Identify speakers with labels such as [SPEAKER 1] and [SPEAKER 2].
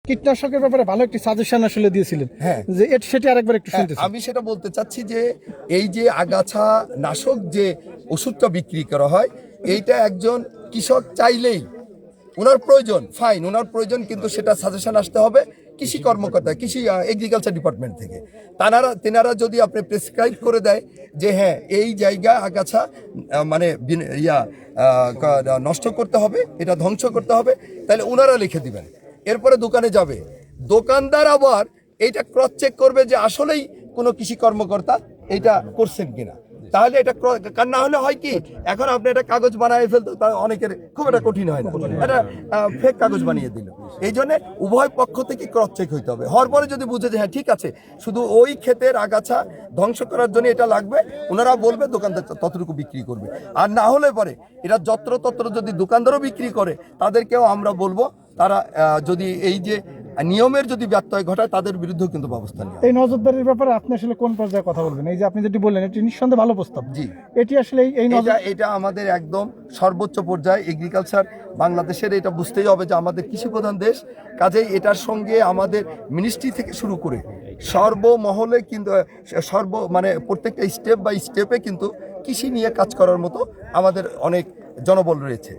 [SPEAKER 1] কীটনাশকের ব্যাপারে ভালো একটি সাজেশন আসলে দিয়েছিলেন।
[SPEAKER 2] হ্যাঁ।
[SPEAKER 1] যে সেটি আরেকবার একটু শুনতে চাই।
[SPEAKER 2] আমি সেটা বলতে চাচ্ছি যে এই যে আগাছা নাশক যে ওষুধটা বিক্রি করা হয়, এইটা একজন কৃষক চাইলেই ওনার প্রয়োজন, ফাইন, ওনার প্রয়োজন, কিন্তু সেটা সাজেশন আসতে হবে কৃষি কর্মকর্তা, কৃষি এগ্রিকালচার ডিপার্টমেন্ট থেকে। তেনারা যদি আপনি প্রেসক্রাইব করে দেয় যে হ্যাঁ এই জায়গায় আগাছা মানে নষ্ট করতে হবে, এটা ধ্বংস করতে হবে, তাহলে ওনারা লিখে দিবেন। এরপরে দোকানে যাবে, দোকানদার আবার এইটা ক্রস চেক করবে যে আসলেই কোনো কৃষি কর্মকর্তা এইটা করছেন কিনা। তাহলে এটা না হলে হয় কি, এখন আপনি একটা কাগজ বানিয়ে ফেলতে অনেকের খুব একটা কঠিন হয় না, এটা ফেক কাগজ বানিয়ে দিল। এই জন্য উভয় পক্ষ থেকে ক্রস চেক হইতে হবে। হওয়ার পরে যদি বুঝে যে হ্যাঁ ঠিক আছে, শুধু ওই ক্ষেতের আগাছা ধ্বংস করার জন্য এটা লাগবে, ওনারা বলবে, দোকানদার ততটুকু বিক্রি করবে। আর না হলে পরে এটা যত্রতত্র যদি দোকানদারও বিক্রি করে, তাদেরকেও আমরা বলবো তারা যদি এই যে নিয়মের যদি ব্যত্যয় ঘটায়, তাদের বিরুদ্ধেও কিন্তু ব্যবস্থা নেওয়া।
[SPEAKER 1] এই নজরদারির ব্যাপারে আপনি আসলে কোন পর্যায়ে কথা বলবেন? এই যে আপনি যেটি বললেন, এটি নিঃসন্দেহে ভালো প্রস্তাব।
[SPEAKER 2] জি,
[SPEAKER 1] এটি আসলে এই
[SPEAKER 2] এটা আমাদের একদম সর্বোচ্চ পর্যায়ে এগ্রিকালচার বাংলাদেশের, এটা বুঝতেই হবে যে আমাদের কৃষি প্রধান দেশ, কাজেই এটার সঙ্গে আমাদের মিনিস্ট্রি থেকে শুরু করে সর্বমহলে কিন্তু মানে প্রত্যেকটা স্টেপ বাই স্টেপে কিন্তু কৃষি নিয়ে কাজ করার মতো আমাদের অনেক জনবল রয়েছে।